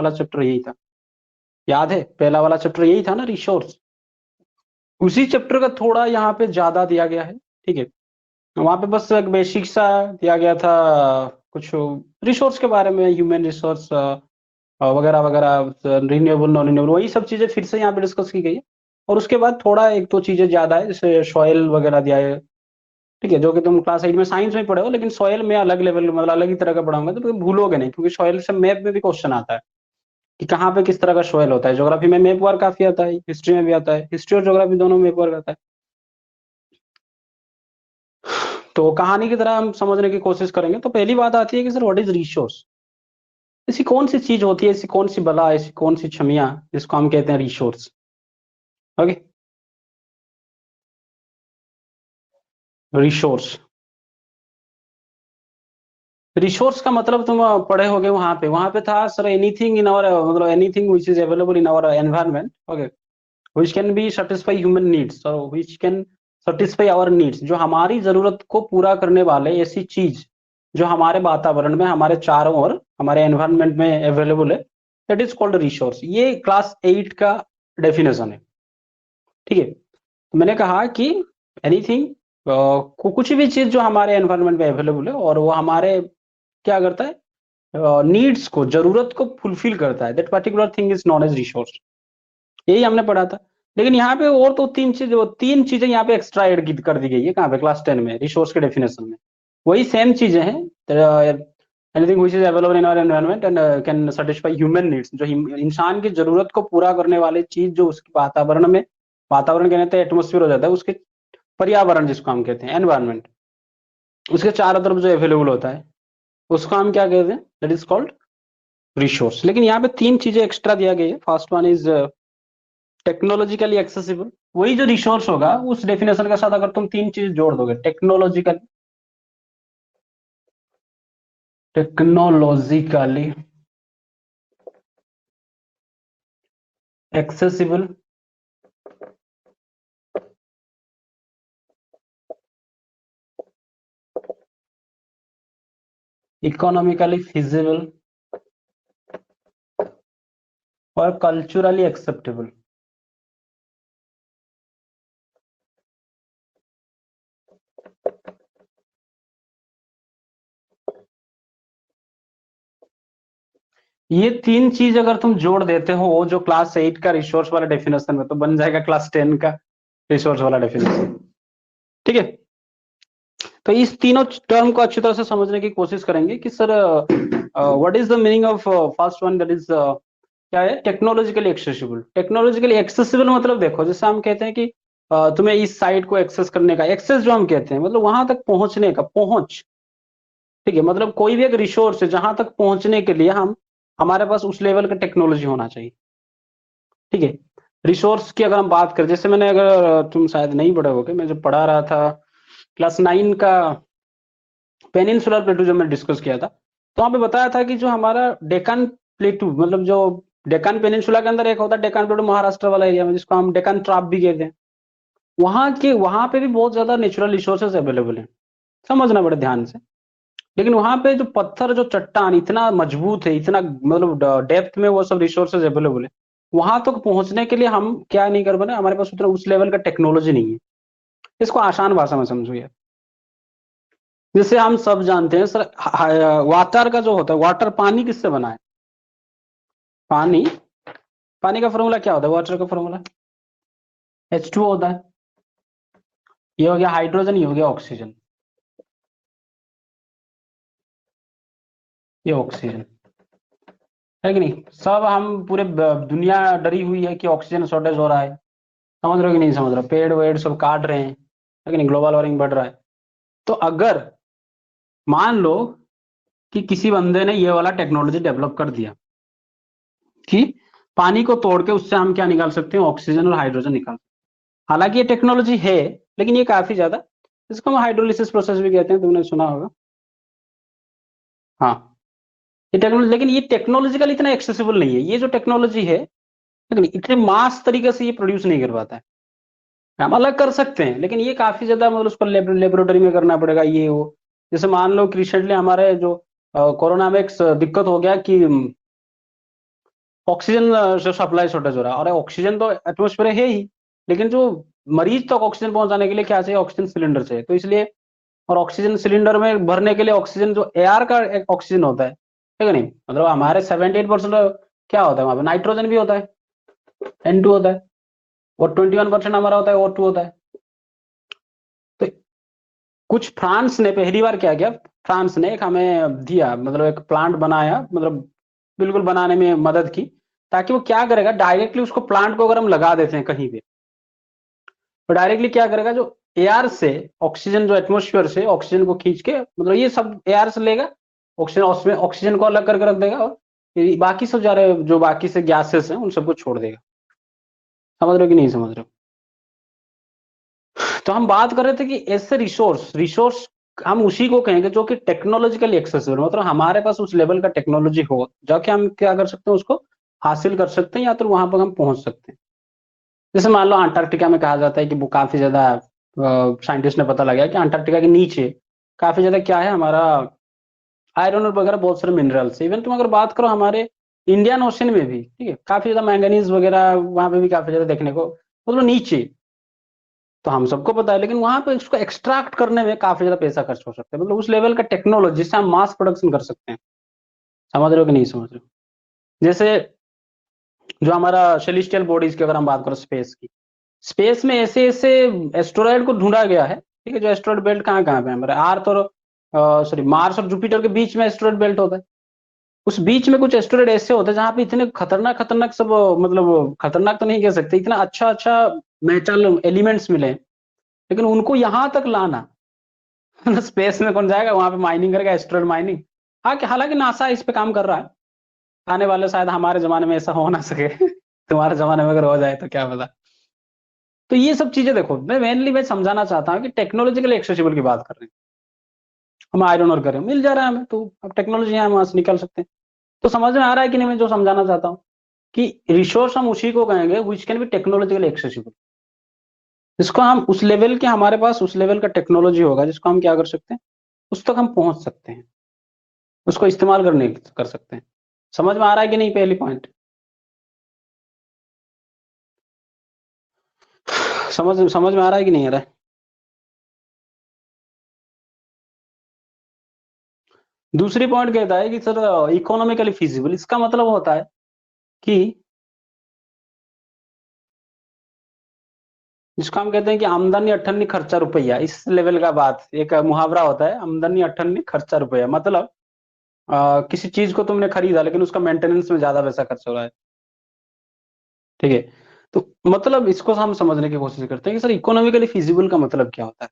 वाला चैप्टर यही था, याद है? पहला वाला चैप्टर यही था ना, रिसोर्स। उसी चैप्टर का थोड़ा यहाँ पे ज्यादा दिया गया है, ठीक है। वहां पे बस एक बेसिक सा दिया गया था, कुछ रिसोर्स के बारे में, ह्यूमन रिसोर्स वगैरह वगैरह, रिन्यूएबल नॉन रिन्यूएबल, वही सब चीजें फिर से यहाँ पे डिस्कस की गई है। और उसके बाद थोड़ा एक दो चीजें ज्यादा है, जैसे सॉइल वगैरह दिया है, ठीक है, जो कि तुम क्लास 8 में साइंस में पढ़े हो, लेकिन सॉइल में अलग लेवल, मतलब अलग ही तरह का पढ़ाऊंगा, तो तुम भूलोगे नहीं, क्योंकि सॉइल से मैप में भी क्वेश्चन आता है कि कहाँ पे किस तरह का सॉइल होता है। ज्योग्राफी में मैप वर्क काफी आता है, हिस्ट्री में भी आता है, हिस्ट्री और ज्योग्राफी दोनों में मैप वर्क आता है। तो कहानी की तरह हम समझने की कोशिश करेंगे। तो पहली बात आती है कि सर व्हाट इज रिसोर्स। ऐसी कौन सी चीज होती है, ऐसी कौन सी बला, ऐसी कौन सी छमिया जिसको हम कहते हैं रिसोर्स। Okay, resource. रिसोर्स का मतलब तुम पढ़े होगे, वहां पे था सर, एनीथिंग इन आवर, मतलब anything which is available in our environment, okay, which can be satisfy human needs, और which can satisfy our needs, जो हमारी जरूरत को पूरा करने वाले ऐसी चीज जो हमारे वातावरण में, हमारे चारों ओर, हमारे एनवायरनमेंट में अवेलेबल है, दैट इज कॉल्ड रिसोर्स। ये क्लास 8 का डेफिनेशन है, ठीक है। तो मैंने कहा कि एनीथिंग, कुछ भी चीज जो हमारे एनवायरनमेंट में अवेलेबल है और वो हमारे क्या करता है, नीड्स को, जरूरत को फुलफिल करता है, that particular thing is known as resource. यही हमने पढ़ा था। लेकिन यहाँ पे और तो तीन चीजें यहाँ पे एक्स्ट्रा ऐड कर दी गई है, कहाँ पे, क्लास 10 में, रिसोर्स के डेफिनेशन में। वही सेम चीजें हैं, anything which is available in our environment and can satisfy human needs, जो इंसान की जरूरत को पूरा करने वाली चीज, जो उसके वातावरण में, वातावरण कहते हैं एटमोस्फियर हो जाता है, उसके पर्यावरण जिसको हम कहते हैं एनवायरनमेंट, उसके चारों तरफ जो अवेलेबल होता है, उसको हम क्या कहते हैं, दैट इज कॉल्ड रिसोर्स। लेकिन यहाँ पे तीन चीजें एक्स्ट्रा दिया गई है। First one is technologically accessible. वही जो रिसोर्स होगा उस डेफिनेशन के साथ अगर तुम तीन चीज जोड़ दोगे, टेक्नोलॉजिकली एक्सेसिबल, इकोनॉमिकली फिजिबल और कल्चरली एक्सेप्टेबल। ये तीन चीज अगर तुम जोड़ देते हो, वो जो क्लास 8 का रिसोर्स वाला डेफिनेशन में, तो बन जाएगा क्लास 10 का रिसोर्स वाला डेफिनेशन, ठीक है। तो इस तीनों टर्म को अच्छी तरह से समझने की कोशिश करेंगे कि sir what is the meaning of first one, that is क्या है, टेक्नोलॉजिकली एक्सेसिबल। टेक्नोलॉजिकली एक्सेसिबल मतलब देखो, जैसे हम कहते हैं कि तुम्हें इस साइट को एक्सेस करने का, एक्सेस जो हम कहते हैं मतलब वहां तक पहुंचने का, पहुंच, ठीक है। मतलब कोई भी एक रिसोर्स है जहां तक पहुंचने के लिए हम, हमारे पास उस लेवल का टेक्नोलॉजी होना चाहिए, ठीक है। रिसोर्स की अगर हम बात करें, जैसे मैंने, अगर तुम शायद नहीं पढ़े होगे, मैं जब पढ़ा रहा था क्लास 9 का पेनिनसुलर प्लेटू जब मैंने डिस्कस किया था, तो वहां पे बताया था कि जो हमारा डेक्कन प्लेटू, मतलब जो डेक्कन पेनिनसुला के अंदर एक होता है डेक्कन प्लेटू, महाराष्ट्र वाला एरिया में, जिसको हम डेक्कन ट्राप भी कहते हैं, वहां पे भी बहुत ज्यादा नेचुरल रिसोर्सेज अवेलेबल है, समझना बड़े ध्यान से। लेकिन वहां पे जो पत्थर, जो चट्टान इतना मजबूत है, इतना मतलब डेप्थ में वो सब रिसोर्सेज अवेलेबल है, वहां तक पहुंचने के लिए हम क्या नहीं कर पाए, हमारे पास उतना उस लेवल का टेक्नोलॉजी नहीं है। इसको आसान भाषा में समझो यार। जैसे हम सब जानते हैं सर, वाटर का जो होता है, वाटर, पानी किससे बना है? पानी, पानी का फॉर्मूला क्या होता है? वाटर का फॉर्मूला H2O होता है। ये हो गया हाइड्रोजन, ये हो गया ऑक्सीजन, ये ऑक्सीजन है कि नहीं। सब हम पूरे दुनिया डरी हुई है कि ऑक्सीजन शॉर्टेज हो रहा है, समझ रहे हो कि नहीं समझ रहे हो, पेड़ वेड़ सब काट रहे हैं, है कि नहीं, ग्लोबल वार्मिंग बढ़ रहा है। तो अगर मान लो कि किसी बंदे ने ये वाला टेक्नोलॉजी डेवलप कर दिया कि पानी को तोड़ के उससे हम क्या निकाल सकते हैं, ऑक्सीजन और हाइड्रोजन निकाल, हालांकि ये टेक्नोलॉजी है, लेकिन ये काफी ज्यादा, इसको हम हाइड्रोलिसिस प्रोसेस भी कहते हैं, तुमने सुना होगा। हाँ, ये टेक्नोलॉजी, लेकिन ये टेक्नोलॉजिकल इतना एक्सेसिबल नहीं है, ये जो टेक्नोलॉजी है, लेकिन इतने मास तरीके से ये प्रोड्यूस नहीं कर पाता है। हम अलग कर सकते हैं, लेकिन ये काफी ज्यादा, मतलब उसको लेबोरेटरी में करना पड़ेगा, ये वो। जैसे मान लो कि रिसेंटली हमारे जो कोरोना में एक दिक्कत हो गया कि ऑक्सीजन जो सप्लाई शॉर्टेज हो रहा है, और ऑक्सीजन तो एटमोस्फेयर है ही, लेकिन जो मरीज तक ऑक्सीजन पहुंचाने के लिए क्या चाहिए, ऑक्सीजन सिलेंडर चाहिए। तो इसलिए, और ऑक्सीजन सिलेंडर में भरने के लिए ऑक्सीजन जो एयर का ऑक्सीजन होता है, ठीक है नहीं, मतलब हमारे 78% क्या होता है वहां पे, नाइट्रोजन भी होता है, N2 होता है, और 21% हमारा होता है O2 होता है। तो कुछ फ्रांस ने पहली बार क्या किया, फ्रांस ने एक हमें दिया, मतलब एक प्लांट बनाया, मतलब बिल्कुल बनाने में मदद की, ताकि वो क्या करेगा, डायरेक्टली उसको प्लांट को अगर हम लगा देते हैं कहीं पे, तो डायरेक्टली क्या करेगा, जो एयर से ऑक्सीजन, जो एटमोस्फेयर से ऑक्सीजन को खींच के, मतलब ये सब एयर से लेगा ऑक्सीजन, उसमें ऑक्सीजन को अलग करके रख देगा, और ये बाकी सब जा रहे जो बाकी से गैसेस हैं उन सबको छोड़ देगा। समझ रहे हो कि नहीं समझ रहे हो? तो हम बात कर रहे थे कि ऐसे रिसोर्स रिसोर्स हम उसी को कहेंगे जो कि टेक्नोलॉजिकली एक्सेसिबल, मतलब हमारे पास उस लेवल का टेक्नोलॉजी हो, जाके हम क्या कर सकते हैं, उसको हासिल कर सकते हैं, या तो वहां पर हम पहुंच सकते हैं। जैसे मान लो अंटार्कटिका में कहा जाता है कि वो काफी ज्यादा, साइंटिस्ट ने पता लगा कि अंटार्कटिका के नीचे काफी ज्यादा क्या है, हमारा आयरन और वगैरह बहुत सारे मिनरल्स। इवन तुम अगर बात करो हमारे इंडियन ओशन में भी, ठीक है, काफी ज्यादा मैंगनीज वगैरह वहां पे भी काफी ज्यादा देखने को, मतलब नीचे, तो हम सबको पता है, लेकिन वहां पे उसको एक्सट्रैक्ट करने में काफी ज्यादा पैसा खर्च हो सकता है, मतलब उस लेवल का टेक्नोलॉजी जिससे हम मास प्रोडक्शन कर सकते हैं। समझ रहे हो कि नहीं समझ रहे हो? जैसे जो हमारा सेलेस्टियल बॉडीज की अगर हम बात करें, स्पेस की, स्पेस में ऐसे ऐसे एस्ट्रॉयड को ढूंढा गया है, ठीक है, जो एस्ट्रॉयड बेल्ट कहाँ कहाँ पे है, हमारे अर्थ और सॉरी मार्स और जुपिटर के बीच में एस्ट्रॉयड बेल्ट होता है। उस बीच में कुछ एस्ट्रॉयड ऐसे होते हैं जहां पे इतने खतरनाक खतरनाक सब, मतलब खतरनाक तो नहीं कह सकते, इतना अच्छा अच्छा मेटल एलिमेंट्स मिले हैं, लेकिन उनको यहां तक लाना स्पेस में कौन जाएगा, वहां पे माइनिंग करेगा, एस्ट्रॉयड माइनिंग। हाँ, हालांकि नासा इस पे काम कर रहा है, आने वाले शायद हमारे जमाने में ऐसा हो ना सके तुम्हारे जमाने में अगर हो जाए तो क्या पता। तो ये सब चीजें देखो, मैं मेनली मैं समझाना चाहता हूँ कि टेक्नोलॉजिकल एक्सेसिबल की बात कर रहे हैं हम, आयरन और करें मिल जा रहा है हमें, तो अब टेक्नोलॉजी है, हम वहां से निकल सकते हैं। तो समझ में आ रहा है कि नहीं मैं जो समझाना चाहता हूँ, कि रिसोर्स हम उसी को कहेंगे विच कैन बी टेक्नोलॉजिकल एक्सेसिबल, जिसको हम उस लेवल के, हमारे पास उस लेवल का टेक्नोलॉजी होगा जिसको हम क्या कर सकते हैं, उस तक हम पहुंच सकते हैं, उसको इस्तेमाल करने कर सकते हैं। समझ में आ रहा है कि नहीं पहली पॉइंट? समझ में आ रहा है कि नहीं आ रहा है? दूसरी पॉइंट कहता है कि सर इकोनॉमिकली फिजिबल, इसका मतलब होता है कि जिसको हम कहते हैं कि आमदनी अठन्नी खर्चा रुपया, इस लेवल का बात, एक मुहावरा होता है, आमदनी अठन्नी खर्चा रुपया, मतलब किसी चीज को तुमने खरीदा लेकिन उसका मेंटेनेंस में ज्यादा पैसा खर्च हो रहा है, ठीक है। तो मतलब इसको हम समझने की कोशिश करते हैं कि सर इकोनॉमिकली फिजिबल का मतलब क्या होता है।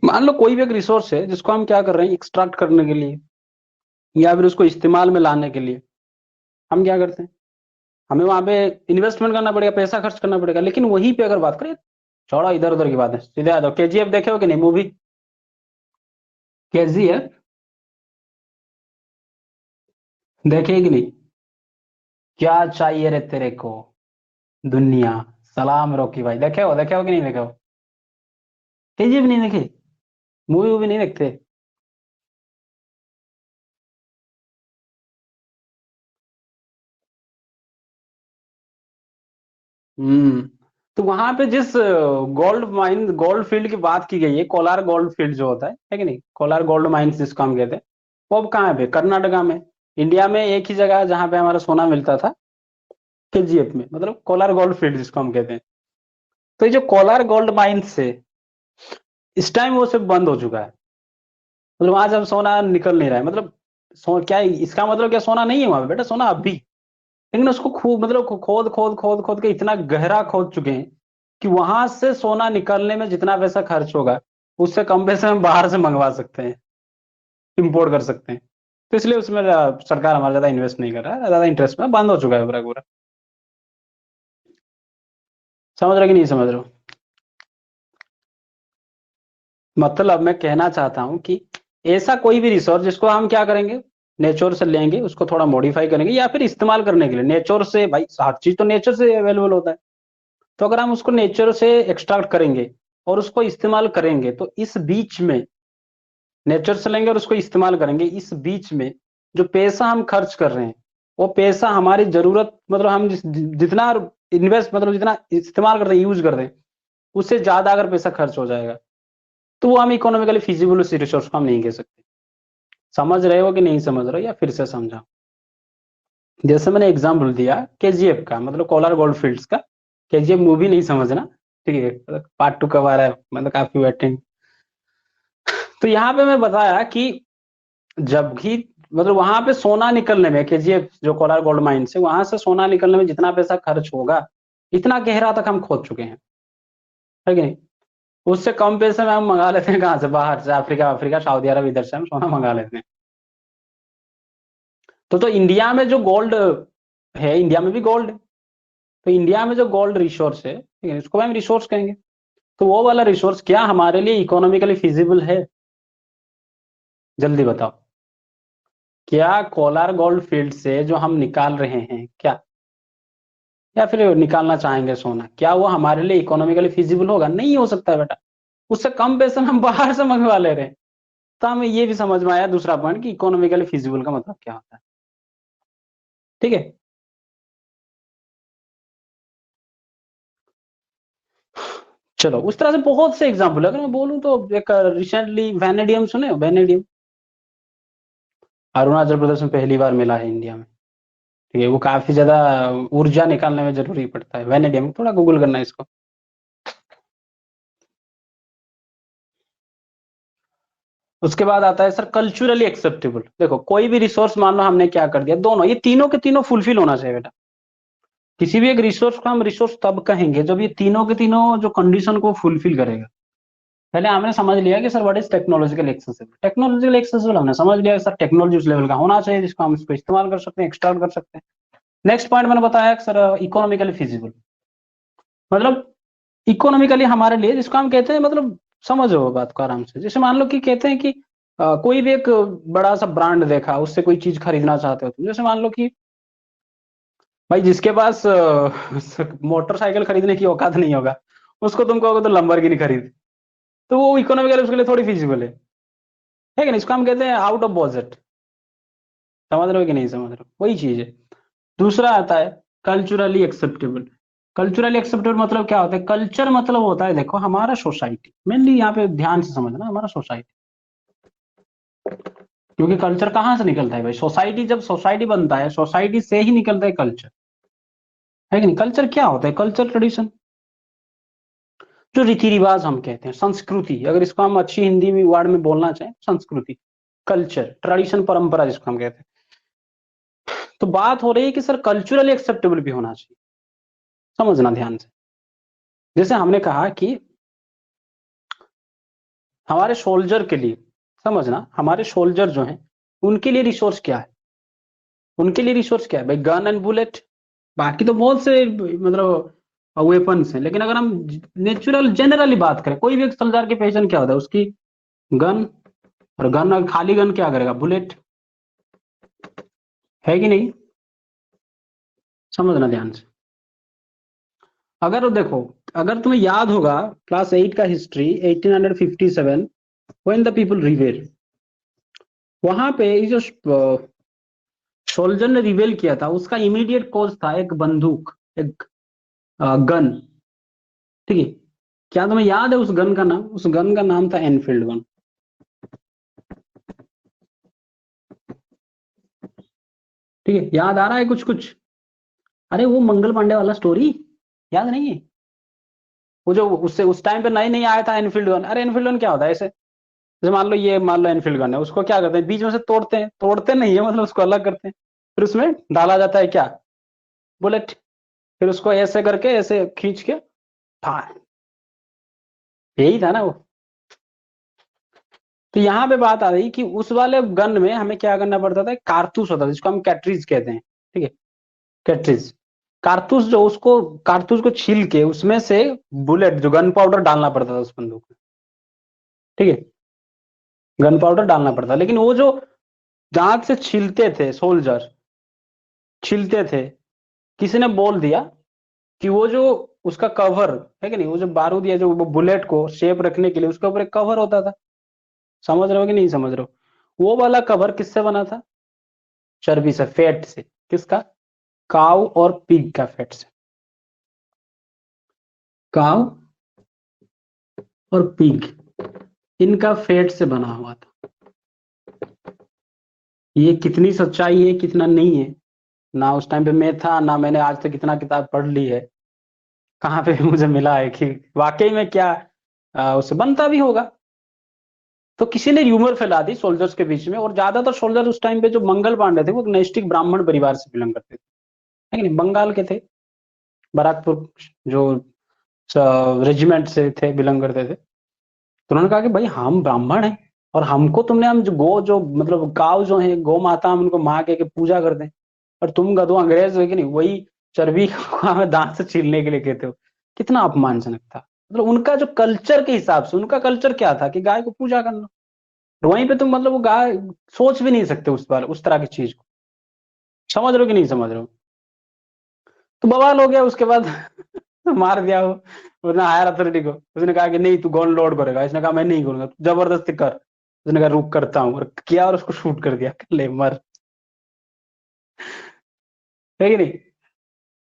मान लो कोई भी एक रिसोर्स है जिसको हम क्या कर रहे हैं, एक्सट्रैक्ट करने के लिए या फिर उसको इस्तेमाल में लाने के लिए हम क्या करते हैं, हमें वहां पे इन्वेस्टमेंट करना पड़ेगा, पैसा खर्च करना पड़ेगा। लेकिन वहीं पे अगर बात करें, छोड़ा इधर उधर की बात है, सीधे आ जाओ, केजीएफ देखे हो कि नहीं मूवी, केजीएफ देखे कि नहीं? क्या चाहिए रे तेरे को दुनिया, सलाम रॉकी भाई, देखे हो कि नहीं देखे हो? केजीएफ नहीं देखे? मूवी वूवी नहीं देखते? हम्म। तो वहां पे जिस गोल्ड माइन, गोल्ड फील्ड की बात की गई है, कोलार गोल्ड फील्ड जो होता है कि नहीं, कोलार गोल्ड माइंस जिसको हम कहते हैं, वो अब कहाँ पे, कर्नाटका में। इंडिया में एक ही जगह है जहां पे हमारा सोना मिलता था, केजीएफ में, मतलब कोलार गोल्ड फील्ड जिसको हम कहते हैं। तो ये जो कोलार गोल्ड माइंस है, इस टाइम वो सब बंद हो चुका है, मतलब वहां से अब सोना निकल नहीं रहा है, मतलब क्या है, इसका मतलब क्या सोना नहीं है वहां पे बेटा, सोना अब भी, लेकिन उसको खूब, मतलब खोद खोद खोद खोद के इतना गहरा खोद चुके हैं कि वहां से सोना निकलने में जितना पैसा खर्च होगा, उससे कम पैसे में बाहर से मंगवा सकते हैं, इंपोर्ट कर सकते हैं। तो इसलिए उसमें सरकार हमारा ज्यादा इन्वेस्ट नहीं कर रहा है, ज्यादा इंटरेस्ट में बंद हो चुका है पूरा पूरा। समझ रहे कि नहीं समझ रहे हो? मतलब मैं कहना चाहता हूं कि ऐसा कोई भी रिसोर्स जिसको हम क्या करेंगे, नेचर से लेंगे, उसको थोड़ा मॉडिफाई करेंगे या फिर इस्तेमाल करने के लिए, नेचर से भाई हर चीज तो नेचर से अवेलेबल होता है, तो अगर हम उसको नेचर से एक्सट्रैक्ट करेंगे और उसको इस्तेमाल करेंगे, तो इस बीच में, नेचर से लेंगे और उसको इस्तेमाल करेंगे, इस बीच में जो पैसा हम खर्च कर रहे हैं, वो पैसा हमारी जरूरत मतलब हम जितना इन्वेस्ट मतलब जितना इस्तेमाल करते हैं यूज करते हैं उससे ज्यादा अगर पैसा खर्च हो जाएगा तो वो हम इकोनॉमिकली फिजिबल उस रिसोर्स को हम नहीं कह सकते। समझ रहे हो कि नहीं समझ रहे हो या फिर से समझा? जैसे मैंने एग्जाम्पल दिया केजीएफ का मतलब कोलार गोल्ड फील्ड्स का। केजीएफ मूवी नहीं समझना, ठीक है, पार्ट 2 कब आ रहा है, मतलब काफी वेटिंग। तो यहाँ पे मैं बताया कि जब भी मतलब वहां पे सोना निकलने में केजीएफ जो कोलार गोल्ड माइन से वहां से सोना निकलने में जितना पैसा खर्च होगा इतना गहरा तक हम खोद चुके हैं, है कि नहीं? उससे कम पैसे में हम मंगा लेते हैं कहाँ से, बाहर से, अफ्रीका अफ्रीका सऊदी अरब, इधर से हम सोना मंगा लेते हैं। तो इंडिया में जो गोल्ड है, इंडिया में भी गोल्ड है, तो इंडिया में जो गोल्ड रिसोर्स है, ठीक है, इसको हम रिसोर्स कहेंगे। तो वो वाला रिसोर्स क्या हमारे लिए इकोनॉमिकली फिजिबल है? जल्दी बताओ। क्या कोलार गोल्ड फील्ड से जो हम निकाल रहे हैं क्या, या फिर निकालना चाहेंगे सोना, क्या वो हमारे लिए इकोनॉमिकली फिजिबल होगा? नहीं हो सकता है बेटा। उससे कम पैसे में हम बाहर से मंगवा ले रहे हैं। तो हमें ये भी समझ में आया दूसरा पॉइंट कि इकोनॉमिकली फिजिबल का मतलब क्या होता है। ठीक है, चलो उस तरह से बहुत से एग्जाम्पल, अगर मैं बोलूं तो एक रिसेंटली वेनेडियम सुने हो? वेनेडियम अरुणाचल प्रदेश में पहली बार मिला है इंडिया में, ठीक है, वो काफी ज्यादा ऊर्जा निकालने में जरूरी पड़ता है वेनेडियम, थोड़ा गूगल करना इसको। उसके बाद आता है सर कल्चरली एक्सेप्टेबल। देखो कोई भी रिसोर्स मान लो हमने क्या कर दिया, दोनों ये तीनों के तीनों फुलफिल होना चाहिए बेटा। किसी भी एक रिसोर्स को हम रिसोर्स तब कहेंगे जब ये तीनों के तीनों जो कंडीशन को फुलफिल करेगा। पहले हमने समझ लिया कि sir what is technological accessible. Technological accessible हमने समझ लिया सर टेक्नोलॉजी उस लेवल का होना चाहिए जिसको हम इसको इस्तेमाल कर सकते हैं, एक्सट्रैक्ट कर सकते हैं। नेक्स्ट पॉइंट मैंने बताया सर इकोनॉमिकली फिजिबल, मतलब इकोनॉमिकली हमारे लिए जिसको हम कहते हैं, मतलब समझो बात को आराम से। जैसे मान लो कि कहते हैं कि कोई भी एक बड़ा सा ब्रांड देखा, उससे कोई चीज खरीदना चाहते हो तुम, जैसे मान लो कि भाई जिसके पास मोटरसाइकिल खरीदने की औकात नहीं होगा उसको तुम कहोगे तो लंबरगिनी खरीद, तो वो इकोनॉमिकली उसके लिए थोड़ी फिजिबल है कि नहीं? इसको हम कहते हैं आउट ऑफ बजट। समझ रहे हो कि नहीं समझ रहे हो? वही चीज है। दूसरा आता है कल्चरली एक्सेप्टेबल। कल्चरली एक्सेप्टेबल मतलब क्या होता है? कल्चर मतलब होता है, देखो हमारा सोसाइटी, मेनली यहाँ पे ध्यान से समझना, हमारा सोसाइटी। क्योंकि कल्चर कहाँ से निकलता है भाई? सोसाइटी, जब सोसाइटी बनता है सोसाइटी से ही निकलता है कल्चर, है कि नहीं? कल्चर क्या होता है? कल्चर ट्रेडिशन, जो रीति रिवाज हम कहते हैं, संस्कृति, अगर इसको हम अच्छी हिंदी में वर्ड में बोलना चाहें, संस्कृति, कल्चर, ट्रेडिशन, परंपरा जिसको हम कहते हैं। तो बात हो रही है कि सर कल्चरली एक्सेप्टेबल भी होना चाहिए। समझना ध्यान से। जैसे हमने कहा कि हमारे सोल्जर के लिए, समझना, हमारे सोल्जर जो हैं उनके लिए रिसोर्स क्या है? उनके लिए रिसोर्स क्या है भाई? Gun and bullet. बाकी तो बहुत से मतलब वेपन्स हैं, लेकिन अगर हम नेचुरल जनरली बात करें, कोई भी एक सोल्जर की पहचान क्या होता है? उसकी गन, और गन, खाली गन क्या करेगा? बुलेट, है कि नहीं? समझना ध्यान से। अगर देखो, अगर तुम्हें याद होगा क्लास 8 का हिस्ट्री 1857 व्हेन द पीपल रिवेल, वहां पे ये जो सोल्जर ने रिवेल किया था उसका इमीडिएट कॉज था एक बंदूक, एक गन, ठीक है? क्या तुम्हें याद है उस गन का नाम? उस गन का नाम था एनफील्ड गन, ठीक है? याद आ रहा है कुछ कुछ? अरे वो मंगल पांडे वाला स्टोरी याद नहीं है? वो जो उससे उस टाइम पे नई नहीं आया था एनफील्ड गन। अरे एनफील्ड गन क्या होता है? ऐसे जैसे मान लो ये, मान लो एनफील्ड गन है, उसको क्या करते हैं? बीच में से तोड़ते हैं, तोड़ते नहीं है मतलब उसको अलग करते हैं, फिर उसमें डाला जाता है क्या? बुलेट। फिर उसको ऐसे करके ऐसे खींच के फाड़, यही था ना वो। तो यहाँ पे बात आ रही कि उस वाले गन में हमें क्या करना पड़ता था? कारतूस होता था जिसको हम कैट्रिज कहते हैं, ठीक है? कैट्रिज, कारतूस, जो उसको कारतूस को छील के उसमें से बुलेट, जो गन पाउडर डालना पड़ता था उस बंदूक में, ठीक है? गन पाउडर डालना पड़ता, लेकिन वो जो दांत से छीलते थे सोल्जर, छीलते थे, किसी ने बोल दिया कि वो जो उसका कवर है कि नहीं, वो जो बारूद या जो वो बुलेट को शेप रखने के लिए उसके ऊपर एक कवर होता था। समझ रहे हो कि नहीं समझ रहे हो? वो वाला कवर किससे बना था? चर्बी से, फैट से। किसका? काउ और पिग का फैट से। काउ और पिग, इनका फैट से बना हुआ था। ये कितनी सच्चाई है कितना नहीं है, ना उस टाइम पे मैं था, ना मैंने आज तक इतना किताब पढ़ ली है, कहाँ पे मुझे मिला है कि वाकई में क्या उससे बनता भी होगा। तो किसी ने र्यूमर फैला दी सोल्जर्स के बीच में, और ज्यादातर सोल्जर उस टाइम पे जो मंगल पांडे थे वो नैष्टिक ब्राह्मण परिवार से बिलोंग करते थे, है कि नहीं, बंगाल के थे, बराकपुर जो रेजिमेंट से थे, बिलोंग करते थे। तो उन्होंने कहा कि भाई हम ब्राह्मण हैं, और हमको तुमने, हम जो गो, जो मतलब गाय जो है, गौ माता, हम उनको माँ कह के पूजा करते हैं, और तुम गधो अंग्रेज हो कि नहीं, वही चर्बी को हमें दांत से छीलने के लिए कहते हो। कितना अपमानजनक था। मतलब उनका जो कल्चर के हिसाब से, उनका कल्चर क्या था कि गाय को पूजा करना, और वहीं पे तुम मतलब वो गाय सोच भी नहीं सकते उस बार उस तरह की चीज को। समझ रहे हो कि नहीं समझ रहे हो? तो बवाल हो गया उसके बाद। मार दिया वो, उसने हायर अथॉरिटी को, उसने कहा कि नहीं तू गन लोड करेगा, इसने कहा मैं नहीं करूंगा, तू जबरदस्ती कर, उसने कहा रुक करता हूँ, और किया, और उसको शूट कर दिया, ले मर, है कि नहीं?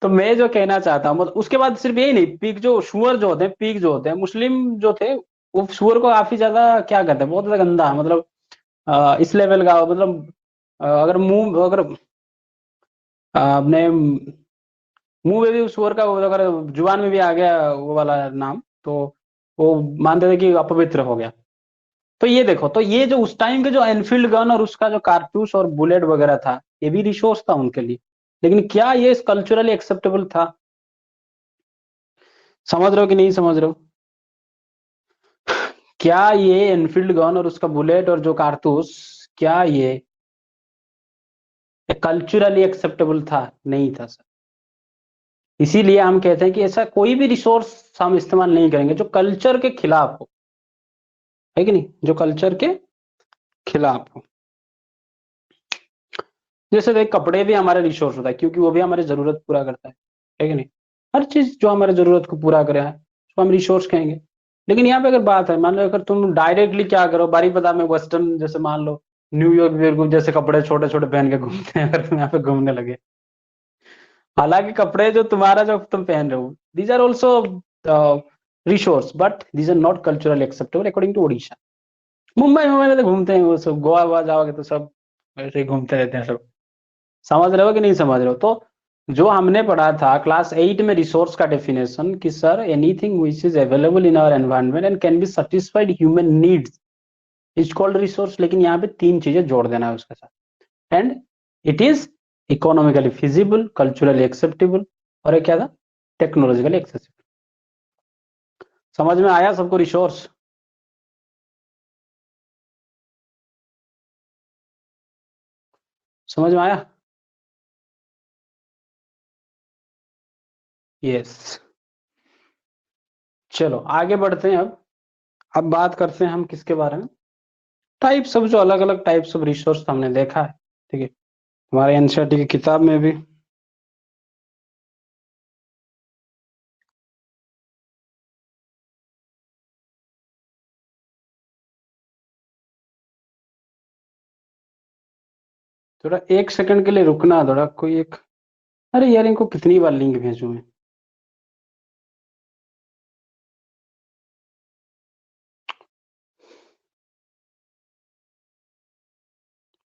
तो मैं जो कहना चाहता हूँ, मतलब उसके बाद सिर्फ यही नहीं, पीक जो सुअर जो होते हैं, पीक जो होते हैं, मुस्लिम जो थे, वो सुअर को काफी ज्यादा क्या करते हैं, बहुत ज्यादा गंदा, मतलब इस लेवल का, मतलब अगर मुंह, अगर अपने मुंह में भी उस सुअर का अगर जुबान में भी आ गया वो वाला नाम, तो वो मानते थे कि अपवित्र हो गया। तो ये देखो, तो ये जो उस टाइम के जो एनफील्ड गन और उसका जो कारतूस और बुलेट वगैरह था, ये भी रिसोर्स था उनके लिए, लेकिन क्या ये कल्चरली एक्सेप्टेबल था? समझ रहे हो कि नहीं समझ रहे हो? क्या ये एनफील्ड गन और उसका बुलेट और जो कारतूस, क्या ये कल्चरली एक्सेप्टेबल था? नहीं था सर। इसीलिए हम कहते हैं कि ऐसा कोई भी रिसोर्स हम इस्तेमाल नहीं करेंगे जो कल्चर के खिलाफ हो, है कि नहीं, जो कल्चर के खिलाफ हो। जैसे देख, कपड़े भी हमारे रिसोर्स होता है, क्योंकि वो भी हमारी जरूरत पूरा करता है कि नहीं? हर चीज जो हमारे जरूरत को पूरा करे है उसको हम रिसोर्स कहेंगे। लेकिन यहाँ पे अगर बात है, मान लो अगर तुम डायरेक्टली क्या करो, बारीपदा में वेस्टर्न, जैसे मान लो न्यूयॉर्क व्यूयॉर्क जैसे कपड़े छोटे छोटे पहन के घूमते हैं, अगर तुम यहाँ पे घूमने लगे, हालांकि कपड़े जो तुम्हारा जो तुम पहन रहे हो, these are also resource, but these are not culturally acceptable according to Odisha. Mumbai में तो घूमते हैं वो सब, गोवा वोवा जाओगे तो सब ऐसे ही घूमते रहते हैं सब। समझ रहे हो कि नहीं समझ रहे हो? तो जो हमने पढ़ा था क्लास 8 में रिसोर्स का डेफिनेशन, कि sir anything which is available in our environment and can be satisfied human needs is called resource. लेकिन यहाँ पे तीन चीजें जोड़ देना है उसके साथ, and it is economically feasible, culturally acceptable, और एक क्या था, टेक्नोलॉजिकली एक्सेसिबल। समझ में आया सबको रिसोर्स? समझ में आया? यस। चलो आगे बढ़ते हैं अब बात करते हैं हम किसके बारे में, टाइप्स ऑफ, जो अलग अलग टाइप्स ऑफ रिसोर्स हमने देखा है, ठीक है, हमारे एनसीईआरटी की किताब में भी। थोड़ा एक सेकंड के लिए रुकना, थोड़ा कोई एक, अरे यार इनको कितनी बार लिंक भेजूं मैं?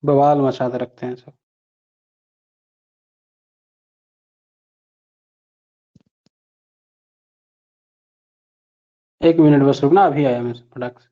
बवाल मचाते रखते हैं सब। 1 मिनट बस रुकना, अभी आया मैं फटाक से।